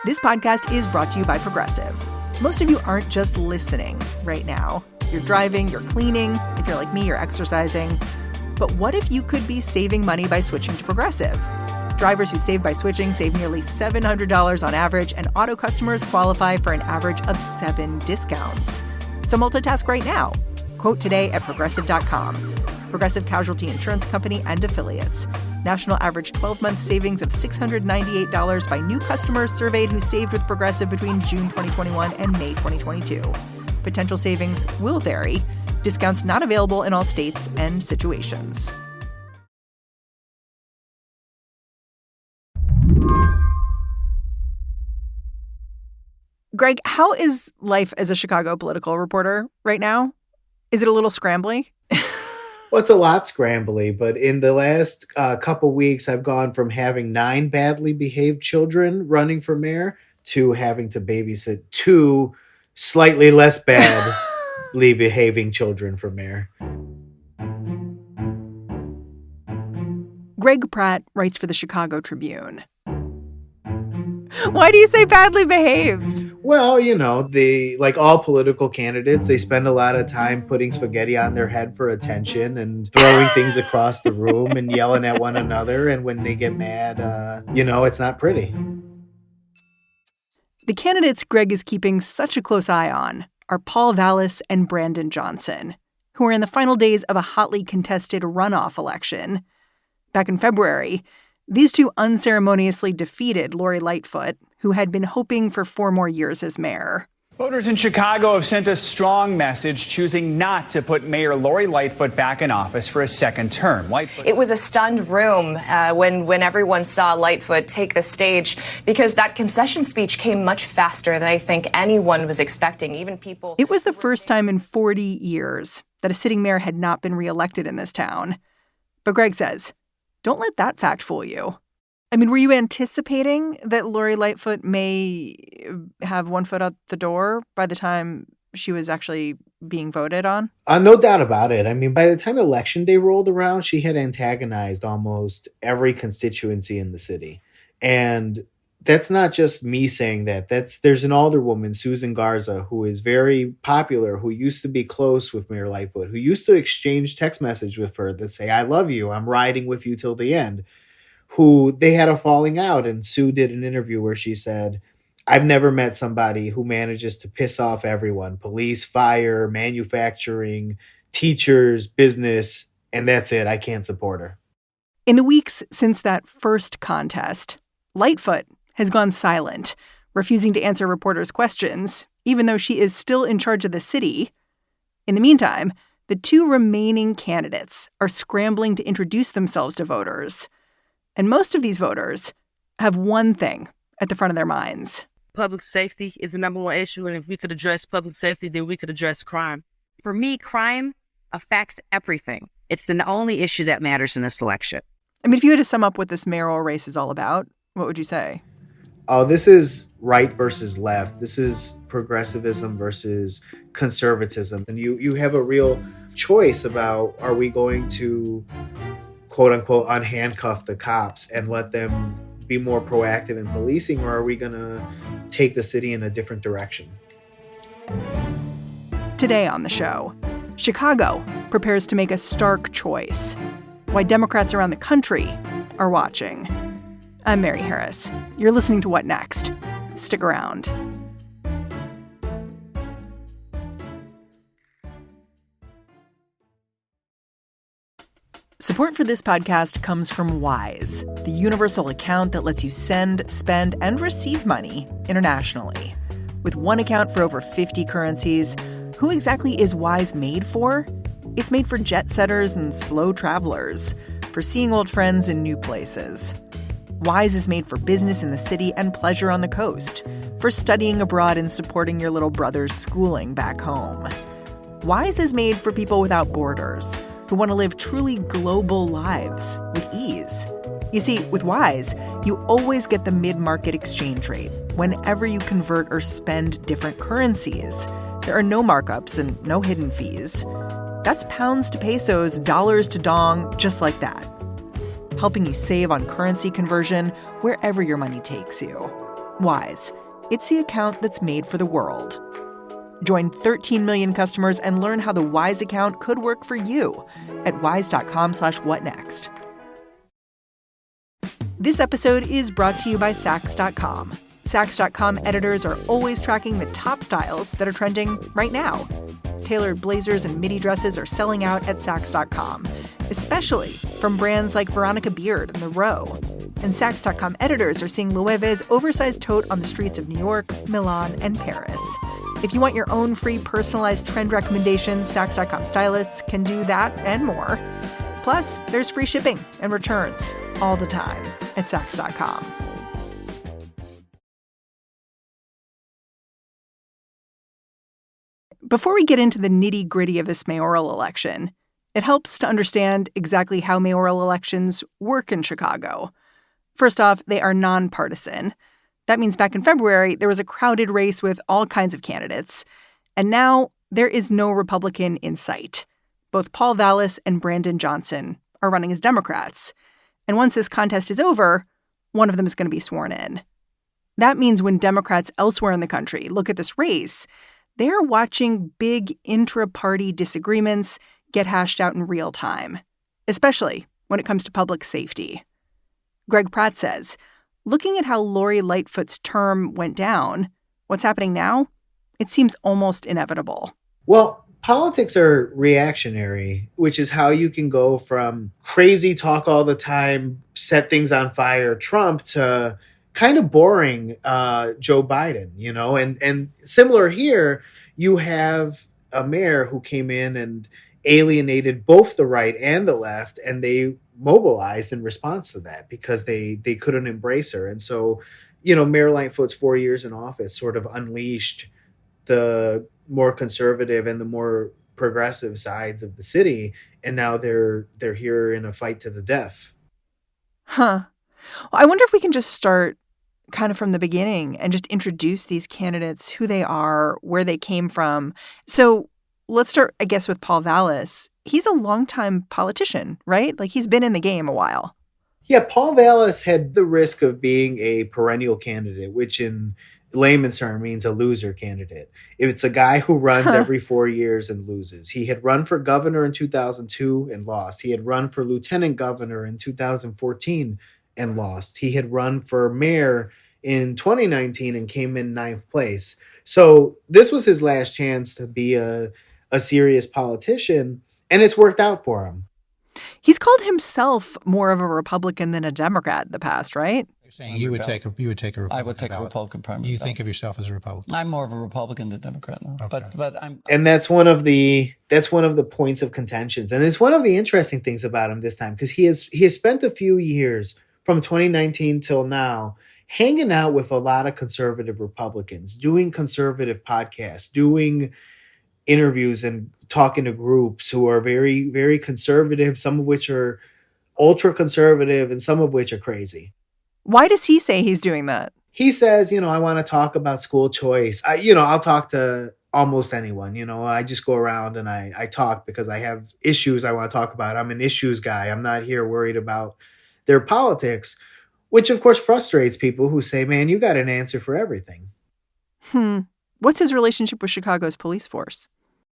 This podcast is brought to you by Progressive. Most of you aren't just listening right now. You're driving, you're cleaning. If you're like me, you're exercising. But what if you could be saving money by switching to Progressive? Drivers who save by switching save nearly $700 on average, and auto customers qualify for an average of 7 discounts. So multitask right now. Quote today at Progressive.com. Progressive Casualty Insurance Company and Affiliates. National average 12-month savings of $698 by new customers surveyed who saved with Progressive between June 2021 and May 2022. Potential savings will vary. Discounts not available in all states and situations. Greg, how is life as a Chicago political reporter right now? Is it a little scrambly? Well, it's a lot scrambly, but in the last couple weeks, I've gone from having 9 badly behaved children running for mayor to having to babysit 2 slightly less badly behaving children for mayor. Greg Pratt writes for the Chicago Tribune. Why do you say badly behaved? Well, you know, like all political candidates, they spend a lot of time putting spaghetti on their head for attention and throwing things across the room and yelling at one another. And when they get mad, it's not pretty. The candidates Greg is keeping such a close eye on are Paul Vallis and Brandon Johnson, who are in the final days of a hotly contested runoff election. Back in February, these two unceremoniously defeated Lori Lightfoot, who had been hoping for 4 more years as mayor. Voters in Chicago have sent a strong message choosing not to put Mayor Lori Lightfoot back in office for a second term. It was a stunned room when everyone saw Lightfoot take the stage, because that concession speech came much faster than I think anyone was expecting, even people. It was the first time in 40 years that a sitting mayor had not been reelected in this town. But Greg says, don't let that fact fool you. I mean, were you anticipating that Lori Lightfoot may have one foot out the door by the time she was actually being voted on? No doubt about it. I mean, by the time Election Day rolled around, she had antagonized almost every constituency in the city. And that's not just me saying that. There's an alderwoman, Susan Garza, who is very popular, who used to be close with Mayor Lightfoot, who used to exchange text message with her that say, I love you, I'm riding with you till the end, who they had a falling out. And Sue did an interview where she said, I've never met somebody who manages to piss off everyone, police, fire, manufacturing, teachers, business, and that's it. I can't support her. In the weeks since that first contest, Lightfoot has gone silent, refusing to answer reporters' questions, even though she is still in charge of the city. In the meantime, the 2 remaining candidates are scrambling to introduce themselves to voters. And most of these voters have one thing at the front of their minds. Public safety is the number one issue, and if we could address public safety, then we could address crime. For me, crime affects everything. It's the only issue that matters in this election. I mean, if you had to sum up what this mayoral race is all about, what would you say? Oh, this is right versus left. This is progressivism versus conservatism. And you have a real choice about, are we going to, quote unquote, unhandcuff the cops and let them be more proactive in policing, or are we going to take the city in a different direction? Today on the show, Chicago prepares to make a stark choice. Why Democrats around the country are watching. I'm Mary Harris. You're listening to What Next? Stick around. Support for this podcast comes from Wise, the universal account that lets you send, spend, and receive money internationally. With one account for over 50 currencies, who exactly is Wise made for? It's made for jet setters and slow travelers, for seeing old friends in new places. Wise is made for business in the city and pleasure on the coast, for studying abroad and supporting your little brother's schooling back home. Wise is made for people without borders, who want to live truly global lives with ease. You see, with Wise, you always get the mid-market exchange rate whenever you convert or spend different currencies. There are no markups and no hidden fees. That's pounds to pesos, dollars to dong, just like that. Helping you save on currency conversion wherever your money takes you. Wise. It's the account that's made for the world. Join 13 million customers and learn how the Wise account could work for you at wise.com/whatnext. This episode is brought to you by Saks.com. Saks.com editors are always tracking the top styles that are trending right now. Tailored blazers and midi dresses are selling out at Saks.com, especially from brands like Veronica Beard and The Row. And Saks.com editors are seeing Loewe's oversized tote on the streets of New York, Milan, and Paris. If you want your own free personalized trend recommendations, Saks.com stylists can do that and more. Plus, there's free shipping and returns all the time at Saks.com. Before we get into the nitty-gritty of this mayoral election, it helps to understand exactly how mayoral elections work in Chicago. First off, they are nonpartisan. That means back in February, there was a crowded race with all kinds of candidates. And now there is no Republican in sight. Both Paul Vallas and Brandon Johnson are running as Democrats. And once this contest is over, one of them is going to be sworn in. That means when Democrats elsewhere in the country look at this race, they're watching big intra-party disagreements get hashed out in real time, especially when it comes to public safety. Greg Pratt says, looking at how Lori Lightfoot's term went down, what's happening now, it seems almost inevitable. Well, politics are reactionary, which is how you can go from crazy talk all the time, set things on fire, Trump, to kind of boring Joe Biden, you know? And similar here, you have a mayor who came in and alienated both the right and the left, and they mobilized in response to that because they couldn't embrace her. And so, you know, Mayor Lightfoot's 4 years in office sort of unleashed the more conservative and the more progressive sides of the city, and now they're here in a fight to the death. Huh. Well, I wonder if we can just start kind of from the beginning and just introduce these candidates, who they are, where they came from. So let's start, I guess, with Paul Vallas. He's a longtime politician, right? Like, he's been in the game a while. Yeah, Paul Vallas had the risk of being a perennial candidate, which in layman's term means a loser candidate. It's a guy who runs every 4 years and loses. He had run for governor in 2002 and lost. He had run for lieutenant governor in 2014 and lost. He had run for mayor in 2019 and came in 9th place. So this was his last chance to be a serious politician, and it's worked out for him. He's called himself more of a Republican than a Democrat in the past, right? You're saying you would take a Republican. I would take ballot. a Republican primary. You ballot. think of yourself as a Republican? I'm more of a Republican than Democrat now, Okay. but I'm. And that's one of the points of contentions, and it's one of the interesting things about him this time, because he has spent a few years from 2019 till now hanging out with a lot of conservative Republicans, doing conservative podcasts, doing interviews and talking to groups who are very, very conservative, some of which are ultra conservative and some of which are crazy. Why does he say he's doing that? He says, I want to talk about school choice. I'll talk to almost anyone. I just go around and I talk because I have issues I want to talk about. I'm an issues guy. I'm not here worried about their politics, which of course frustrates people who say, man, you got an answer for everything. What's his relationship with Chicago's police force?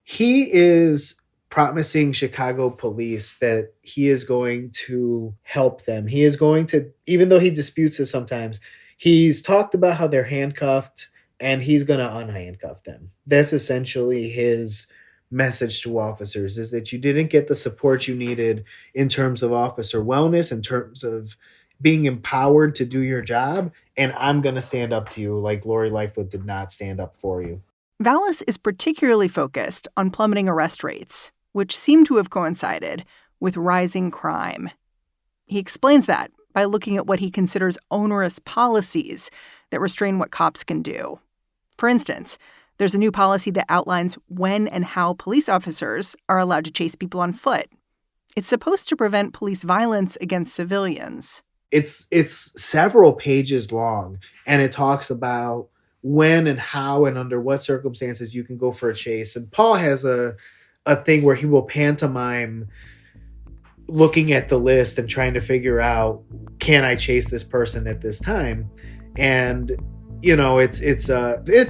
He is promising Chicago police that he is going to help them. He is going to, even though he disputes it sometimes, he's talked about how they're handcuffed and he's going to unhandcuff them. That's essentially his message to officers, is that you didn't get the support you needed in terms of officer wellness, in terms of being empowered to do your job, and I'm going to stand up to you like Lori Lightfoot did not stand up for you. Vallas is particularly focused on plummeting arrest rates, which seem to have coincided with rising crime. He explains that by looking at what he considers onerous policies that restrain what cops can do. For instance, there's a new policy that outlines when and how police officers are allowed to chase people on foot. It's supposed to prevent police violence against civilians. It's several pages long, and it talks about when and how and under what circumstances you can go for a chase. And Paul has a thing where he will pantomime looking at the list and trying to figure out, can I chase this person at this time? And, it's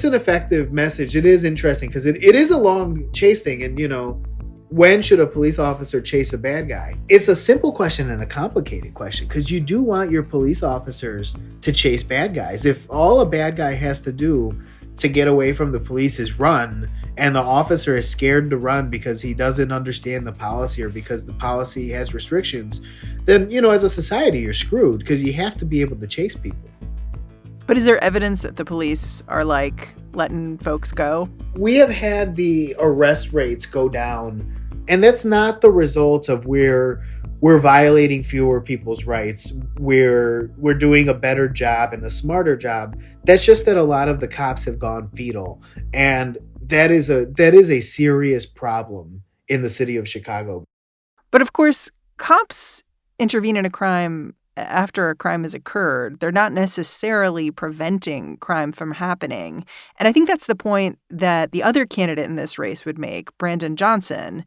an effective message. It is interesting because it is a long chase thing. And, when should a police officer chase a bad guy? It's a simple question and a complicated question because you do want your police officers to chase bad guys. If all a bad guy has to do to get away from the police is run, and the officer is scared to run because he doesn't understand the policy or because the policy has restrictions, then, as a society, you're screwed because you have to be able to chase people. But is there evidence that the police are letting folks go? We have had the arrest rates go down, and that's not the result of we're violating fewer people's rights. We're doing a better job and a smarter job. That's just that a lot of the cops have gone fetal, and that is a serious problem in the city of Chicago. But of course, cops intervene in a crime after a crime has occurred. They're not necessarily preventing crime from happening. And I think that's the point that the other candidate in this race would make, Brandon Johnson.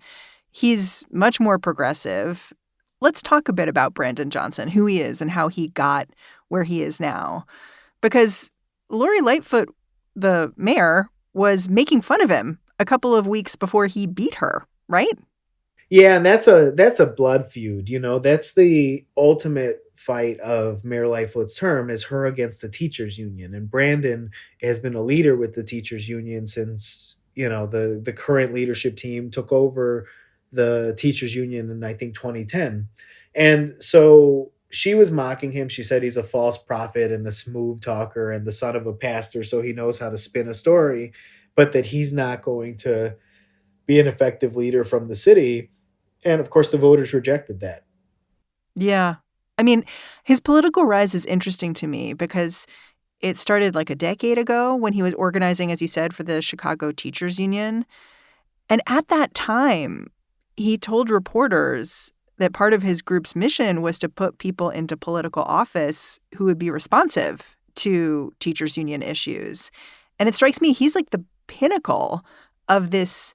He's much more progressive. Let's talk a bit about Brandon Johnson, who he is and how he got where he is now. Because Lori Lightfoot, the mayor, was making fun of him a couple of weeks before he beat her, right? Yeah, and that's a blood feud. That's the ultimate fight of Mayor Lightfoot's term, is her against the teachers union. And Brandon has been a leader with the teachers union since, the current leadership team took over the teachers union in, I think, 2010. And so she was mocking him. She said he's a false prophet and a smooth talker and the son of a pastor, so he knows how to spin a story, but that he's not going to be an effective leader from the city. And of course, the voters rejected that. Yeah. I mean, his political rise is interesting to me because it started like a decade ago when he was organizing, as you said, for the Chicago Teachers Union. And at that time, he told reporters that part of his group's mission was to put people into political office who would be responsive to teachers union issues. And it strikes me he's like the pinnacle of this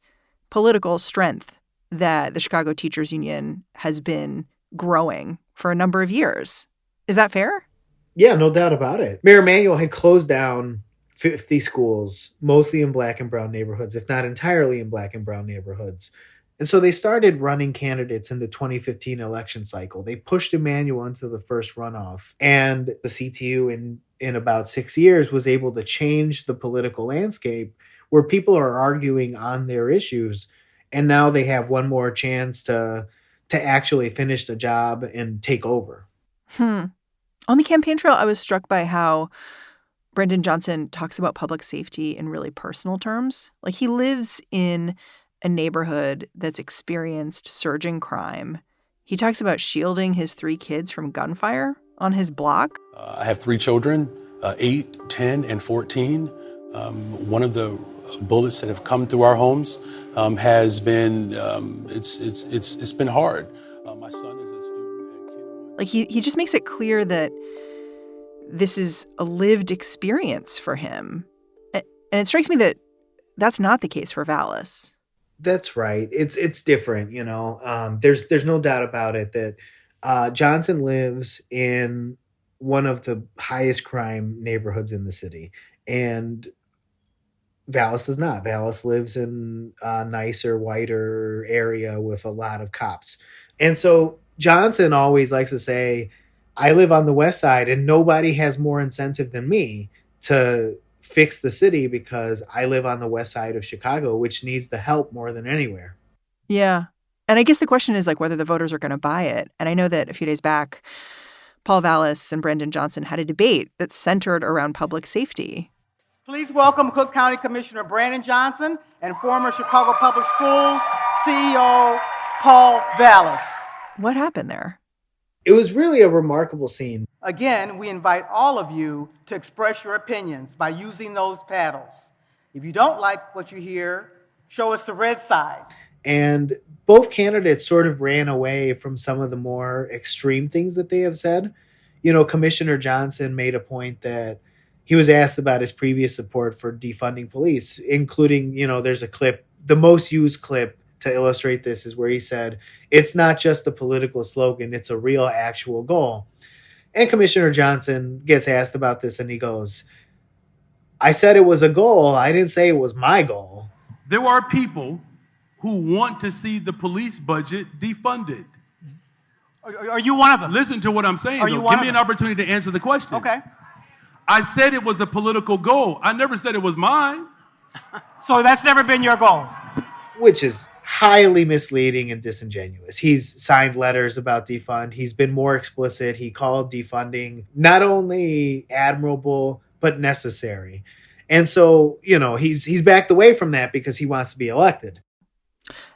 political strength that the Chicago Teachers Union has been growing for a number of years. Is that fair? Yeah, no doubt about it. Mayor Emanuel had closed down 50 schools, mostly in black and brown neighborhoods, if not entirely in black and brown neighborhoods. And so they started running candidates in the 2015 election cycle. They pushed Emanuel into the first runoff. And the CTU in about 6 years was able to change the political landscape where people are arguing on their issues. And now they have one more chance to actually finish the job and take over. On the campaign trail, I was struck by how Brandon Johnson talks about public safety in really personal terms. Like, he lives in a neighborhood that's experienced surging crime. He talks about shielding his 3 kids from gunfire on his block. I have 3 children, 8, 10, and 14. One of the bullets that have come through our homes has been, it's been hard. My son is a student. Like, he just makes it clear that this is a lived experience for him. And it strikes me that that's not the case for Vallis. That's right. It's different, There's no doubt about it that Johnson lives in one of the highest crime neighborhoods in the city, and Vallis does not. Vallis lives in a nicer, whiter area with a lot of cops. And so Johnson always likes to say, I live on the west side and nobody has more incentive than me to fix the city because I live on the west side of Chicago, which needs the help more than anywhere. Yeah. And I guess the question is whether the voters are going to buy it. And I know that a few days back, Paul Vallis and Brandon Johnson had a debate that's centered around public safety. Please welcome Cook County Commissioner Brandon Johnson and former Chicago Public Schools CEO Paul Vallis. What happened there? It was really a remarkable scene. Again, we invite all of you to express your opinions by using those paddles. If you don't like what you hear, show us the red side. And both candidates sort of ran away from some of the more extreme things that they have said. Commissioner Johnson made a point that he was asked about his previous support for defunding police, including, there's a clip, the most used clip to illustrate this is where he said, it's not just a political slogan, it's a real actual goal. And Commissioner Johnson gets asked about this and he goes, I said it was a goal. I didn't say it was my goal. There are people who want to see the police budget defunded. Are you one of them? Listen to what I'm saying, Are you though. one Give of me an them? opportunity to answer the question. Okay. I said it was a political goal. I never said it was mine. So that's never been your goal? Which is highly misleading and disingenuous. He's signed letters about defund. He's been more explicit. He called defunding not only admirable, but necessary. And so, he's backed away from that because he wants to be elected.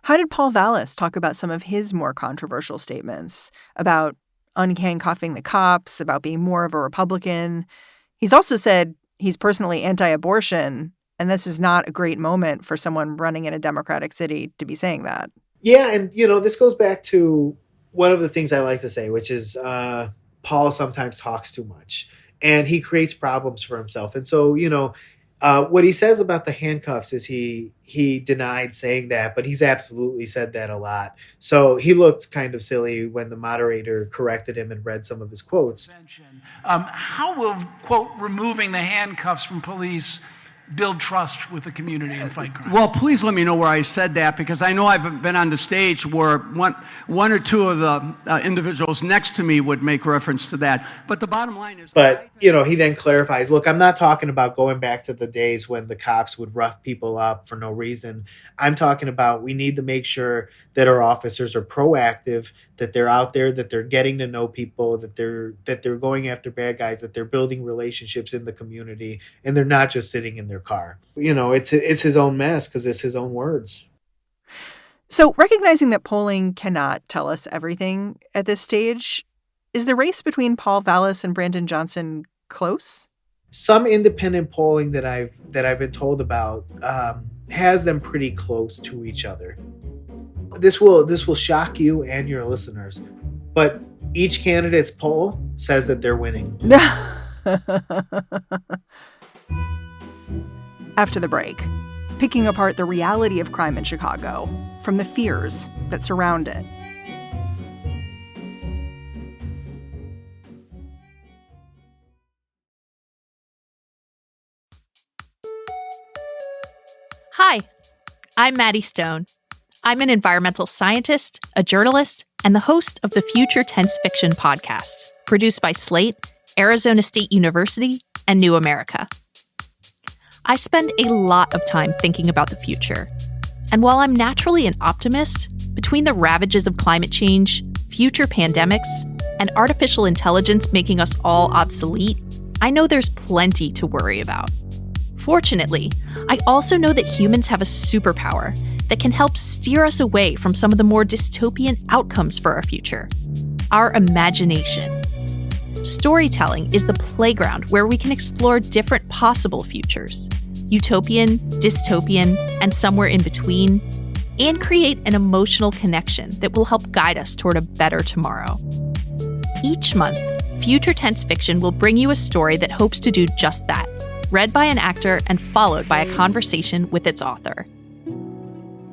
How did Paul Vallis talk about some of his more controversial statements about unhandcuffing the cops, about being more of a Republican? He's also said he's personally anti-abortion, and this is not a great moment for someone running in a Democratic city to be saying that. Yeah, and, this goes back to one of the things I like to say, which is Paul sometimes talks too much, and he creates problems for himself. And so, what he says about the handcuffs is he denied saying that, but he's absolutely said that a lot. So he looked kind of silly when the moderator corrected him and read some of his quotes. How will, quote, removing the handcuffs from police build trust with the community and fight crime? Well, please let me know where I said that, because I know I've been on the stage where one or two of the individuals next to me would make reference to that. But the bottom line is... But, he then clarifies, look, I'm not talking about going back to the days when the cops would rough people up for no reason. I'm talking about we need to make sure that our officers are proactive, that they're out there, that they're getting to know people, that they're going after bad guys, that they're building relationships in the community, and they're not just sitting in their car. It's his own mess because it's his own words. So recognizing that polling cannot tell us everything at this stage, is the race between Paul Vallis and Brandon Johnson close? Some independent polling that I've been told about has them pretty close to each other. This will shock you and your listeners, but each candidate's poll says that they're winning. After the break, picking apart the reality of crime in Chicago from the fears that surround it. Hi, I'm Maddie Stone. I'm an environmental scientist, a journalist, and the host of the Future Tense Fiction podcast, produced by Slate, Arizona State University, and New America. I spend a lot of time thinking about the future. And while I'm naturally an optimist, between the ravages of climate change, future pandemics, and artificial intelligence making us all obsolete, I know there's plenty to worry about. Fortunately, I also know that humans have a superpower that can help steer us away from some of the more dystopian outcomes for our future: our imagination. Storytelling is the playground where we can explore different possible futures, utopian, dystopian, and somewhere in between, and create an emotional connection that will help guide us toward a better tomorrow. Each month, Future Tense Fiction will bring you a story that hopes to do just that, read by an actor and followed by a conversation with its author.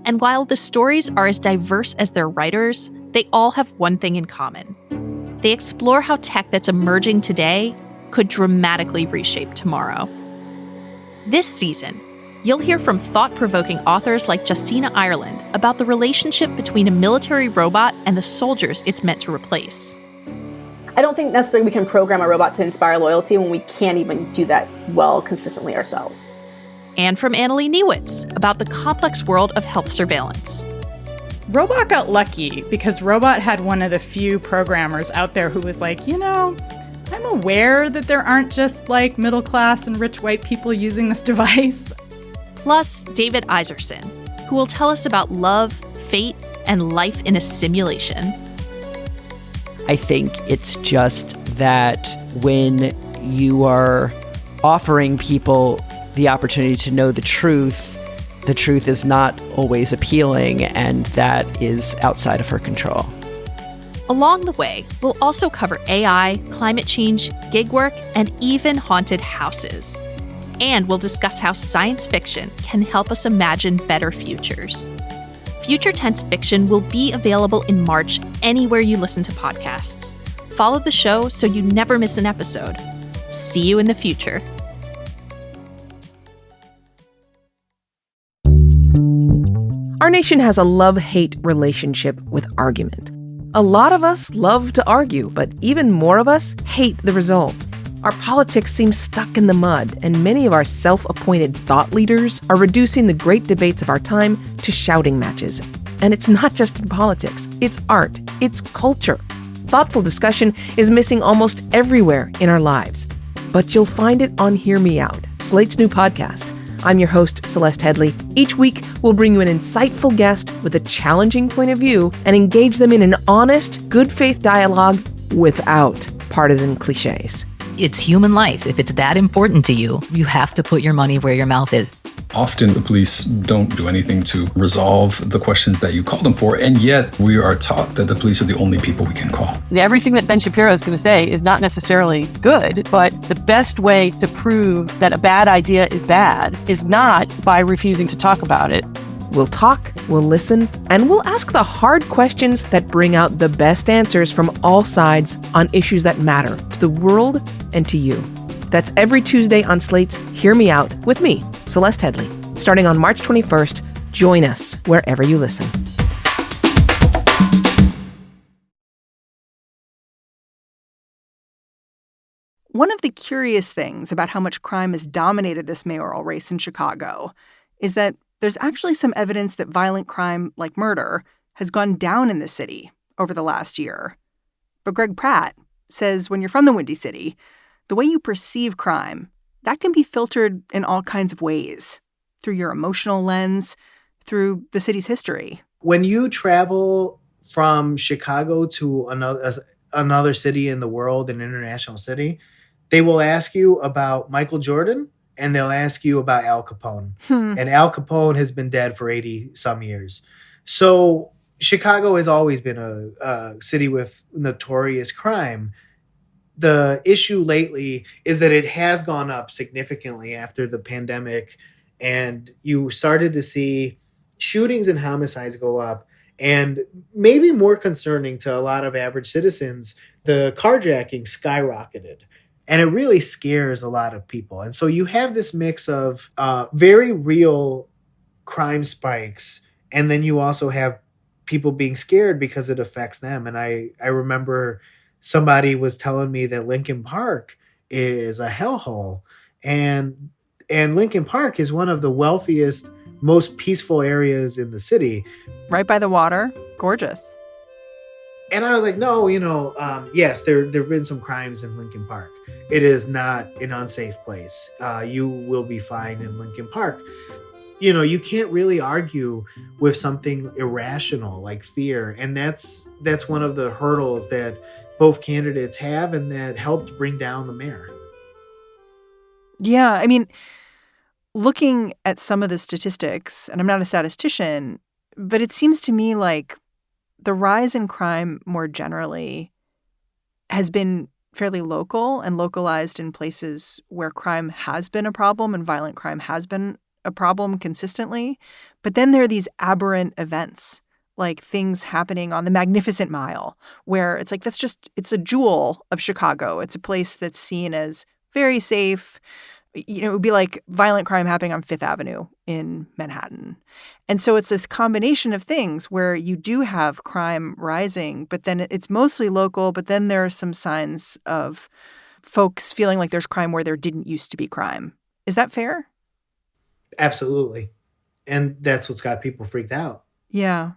And while the stories are as diverse as their writers, they all have one thing in common. They explore how tech that's emerging today could dramatically reshape tomorrow. This season, you'll hear from thought-provoking authors like Justina Ireland about the relationship between a military robot and the soldiers it's meant to replace. I don't think necessarily we can program a robot to inspire loyalty when we can't even do that well consistently ourselves. And from Annalee Niewitz about the complex world of health surveillance. Robot got lucky because Robot had one of the few programmers out there who was like, I'm aware that there aren't just like middle class and rich white people using this device. Plus David Iserson, who will tell us about love, fate, and life in a simulation. I think it's just that when you are offering people the opportunity to know the truth is not always appealing, and that is outside of her control. Along the way, we'll also cover AI, climate change, gig work, and even haunted houses. And we'll discuss how science fiction can help us imagine better futures. Future Tense Fiction will be available in March anywhere you listen to podcasts. Follow the show so you never miss an episode. See you in the future. Our nation has a love-hate relationship with argument. A lot of us love to argue, but even more of us hate the result. Our politics seem stuck in the mud, and many of our self-appointed thought leaders are reducing the great debates of our time to shouting matches. And it's not just in politics, it's art, it's culture. Thoughtful discussion is missing almost everywhere in our lives. But you'll find it on Hear Me Out, Slate's new podcast. I'm your host, Celeste Headley. Each week, we'll bring you an insightful guest with a challenging point of view and engage them in an honest, good faith dialogue without partisan cliches. It's human life. If it's that important to you, you have to put your money where your mouth is. Often the police don't do anything to resolve the questions that you call them for, and yet we are taught that the police are the only people we can call. Everything that Ben Shapiro is going to say is not necessarily good, but the best way to prove that a bad idea is bad is not by refusing to talk about it. We'll talk, we'll listen, and we'll ask the hard questions that bring out the best answers from all sides on issues that matter to the world and to you. That's every Tuesday on Slate's Hear Me Out with me, Celeste Headley. Starting on March 21st, join us wherever you listen. One of the curious things about how much crime has dominated this mayoral race in Chicago is that there's actually some evidence that violent crime, like murder, has gone down in the city over the last year. But Greg Pratt says when you're from the Windy City, the way you perceive crime, that can be filtered in all kinds of ways, through your emotional lens, through the city's history. When you travel from Chicago to another city in the world, an international city, they will ask you about Michael Jordan and they'll ask you about Al Capone. And Al Capone has been dead for 80-some years. So Chicago has always been a city with notorious crime. The issue lately is that it has gone up significantly after the pandemic, and you started to see shootings and homicides go up. And maybe more concerning to a lot of average citizens, the carjacking skyrocketed. And it really scares a lot of people. And so you have this mix of very real crime spikes, and then you also have people being scared because it affects them. And I remember somebody was telling me that Lincoln Park is a hellhole. And Lincoln Park is one of the wealthiest, most peaceful areas in the city. Right by the water. Gorgeous. And I was like, no, yes, there have been some crimes in Lincoln Park. It is not an unsafe place. You will be fine in Lincoln Park. You can't really argue with something irrational like fear. And that's one of the hurdles that both candidates have and that helped bring down the mayor. Yeah, I mean, looking at some of the statistics, and I'm not a statistician, but it seems to me like the rise in crime more generally has been fairly local and localized in places where crime has been a problem and violent crime has been a problem consistently. But then there are these aberrant events, like things happening on the Magnificent Mile, where it's like, it's a jewel of Chicago. It's a place that's seen as very safe. It would be like violent crime happening on Fifth Avenue in Manhattan. And so it's this combination of things where you do have crime rising, but then it's mostly local, but then there are some signs of folks feeling like there's crime where there didn't used to be crime. Is that fair? Absolutely. And that's what's got people freaked out. Yeah.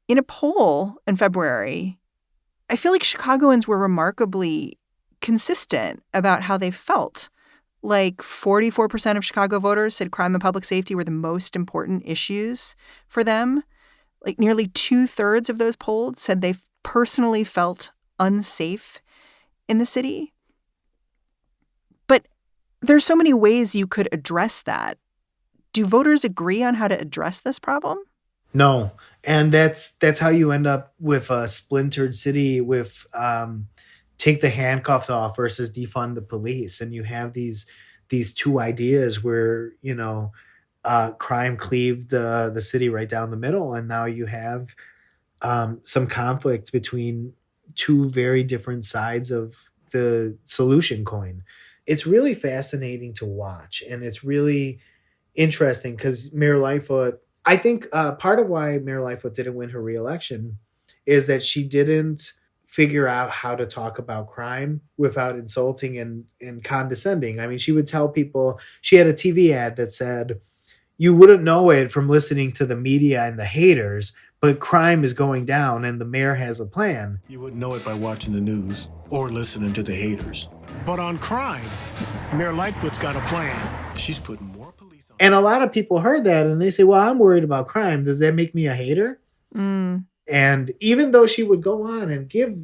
In a poll in February, I feel like Chicagoans were remarkably consistent about how they felt. Like 44% of Chicago voters said crime and public safety were the most important issues for them. Like nearly 2/3 of those polled said they personally felt unsafe in the city. But there's so many ways you could address that. Do voters agree on how to address this problem? No. And that's how you end up with a splintered city with take the handcuffs off versus defund the police. And you have these two ideas where, crime cleaved the city right down the middle. And now you have some conflict between two very different sides of the solution coin. It's really fascinating to watch. And it's really interesting because Mayor Lightfoot, I think part of why Mayor Lightfoot didn't win her reelection is that she didn't figure out how to talk about crime without insulting and condescending. I mean, she would tell people, she had a TV ad that said, you wouldn't know it from listening to the media and the haters, but crime is going down and the mayor has a plan. You wouldn't know it by watching the news or listening to the haters. But on crime, Mayor Lightfoot's got a plan. She's putting more police on. And a lot of people heard that and they say, well, I'm worried about crime. Does that make me a hater? And even though she would go on and give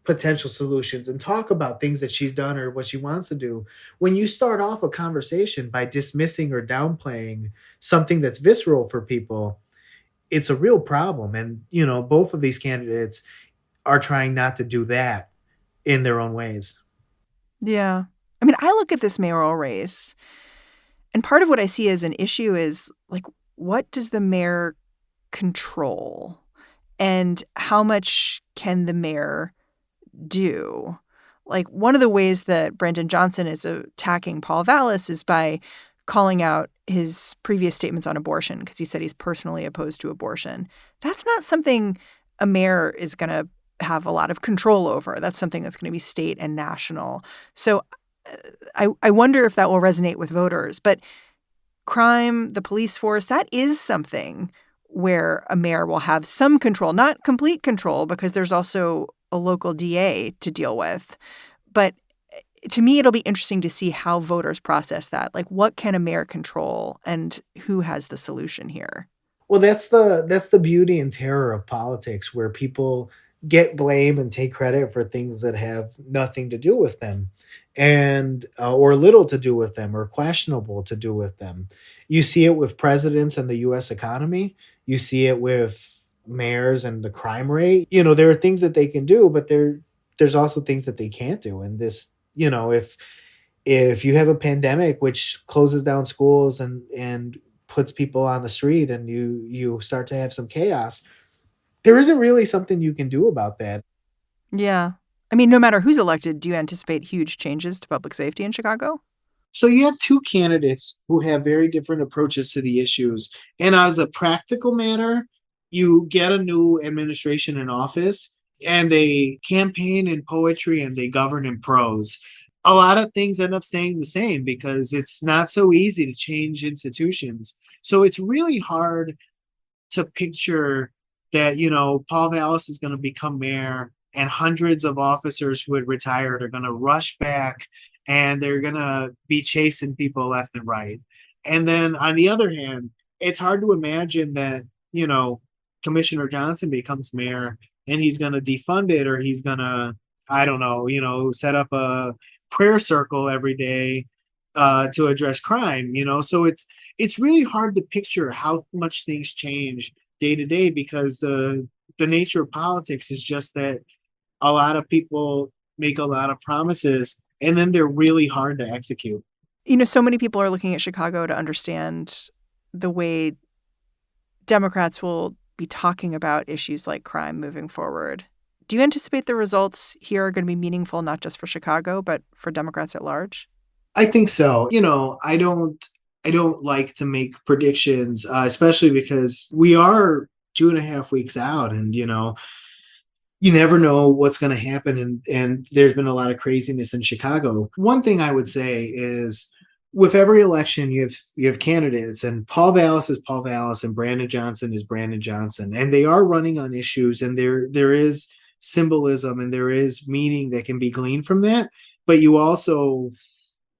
potential solutions and talk about things that she's done or what she wants to do, when you start off a conversation by dismissing or downplaying something that's visceral for people, it's a real problem. And, you know, both of these candidates are trying not to do that in their own ways. Yeah. I mean, I look at this mayoral race, and part of what I see as an issue is, like, what does the mayor control? And how much can the mayor do? Like, one of the ways that Brandon Johnson is attacking Paul Vallas is by calling out his previous statements on abortion, because he said he's personally opposed to abortion. That's not something a mayor is going to have a lot of control over. That's something that's going to be state and national. So I wonder if that will resonate with voters. But crime, the police force, that is something where a mayor will have some control, not complete control, because there's also a local DA to deal with. But to me, it'll be interesting to see how voters process that. Like, what can a mayor control and who has the solution here? Well, that's the beauty and terror of politics, where people get blame and take credit for things that have nothing to do with them, and or little to do with them, or questionable to do with them. You see it with presidents and the U.S. economy. You see it with mayors and the crime rate. You know, there are things that they can do, but there's also things that they can't do. And this, you know, if you have a pandemic which closes down schools and puts people on the street, and you start to have some chaos, there isn't really something you can do about that. Yeah. I mean, no matter who's elected, do you anticipate huge changes to public safety in Chicago? So you have two candidates who have very different approaches to the issues. And as a practical matter, you get a new administration in office and they campaign in poetry and they govern in prose. A lot of things end up staying the same because it's not so easy to change institutions. So it's really hard to picture that, you know, Paul Vallas is going to become mayor and hundreds of officers who had retired are going to rush back and they're going to be chasing people left and right. And then on the other hand, it's hard to imagine that, you know, Commissioner Johnson becomes mayor and he's going to defund it, or he's going to, I don't know, you know, set up a prayer circle every day to address crime, you know. So it's really hard to picture how much things change day to day, because the nature of politics is just that a lot of people make a lot of promises and then they're really hard to execute. You know, so many people are looking at Chicago to understand the way Democrats will be talking about issues like crime moving forward. Do you anticipate the results here are going to be meaningful, not just for Chicago, but for Democrats at large? I think so. You know, I don't like to make predictions, especially because we are 2.5 weeks out, and, you know, you never know what's going to happen. And there's been a lot of craziness in Chicago. One thing I would say is, with every election, you have candidates, and Paul Vallas is Paul Vallas and Brandon Johnson is Brandon Johnson, and they are running on issues, and there is symbolism and there is meaning that can be gleaned from that. But you also,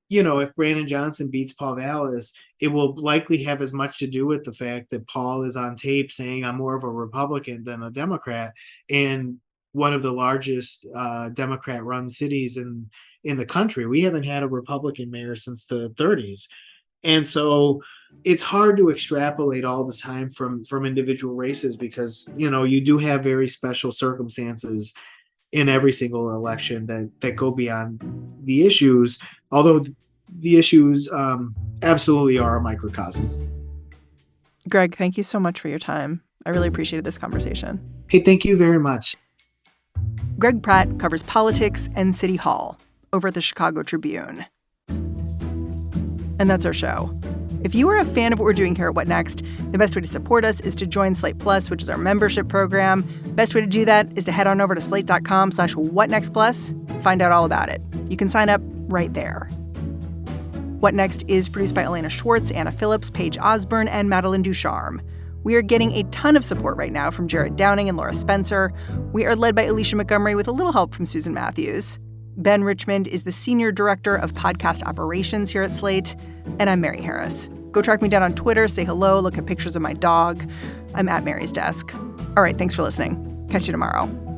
you know, if Brandon Johnson beats Paul Vallas, it will likely have as much to do with the fact that Paul is on tape saying, I'm more of a Republican than a Democrat in one of the largest Democrat-run cities in the country. We haven't had a Republican mayor since the 30s. And so it's hard to extrapolate all the time from individual races, because, you know, you do have very special circumstances in every single election that go beyond the issues, although the issues absolutely are a microcosm. Greg, thank you so much for your time. I really appreciated this conversation. Hey, thank you very much. Greg Pratt covers politics and City Hall over at the Chicago Tribune. And that's our show. If you are a fan of what we're doing here at What Next, the best way to support us is to join Slate Plus, which is our membership program. Best way to do that is to head on over to slate.com/whatnextplus. Find out all about it. You can sign up right there. What Next is produced by Elena Schwartz, Anna Phillips, Paige Osborne, and Madeline Ducharme. We are getting a ton of support right now from Jared Downing and Laura Spencer. We are led by Alicia Montgomery with a little help from Susan Matthews. Ben Richmond is the Senior Director of Podcast Operations here at Slate. And I'm Mary Harris. Go track me down on Twitter, say hello, look at pictures of my dog. I'm at Mary's desk. All right, thanks for listening. Catch you tomorrow.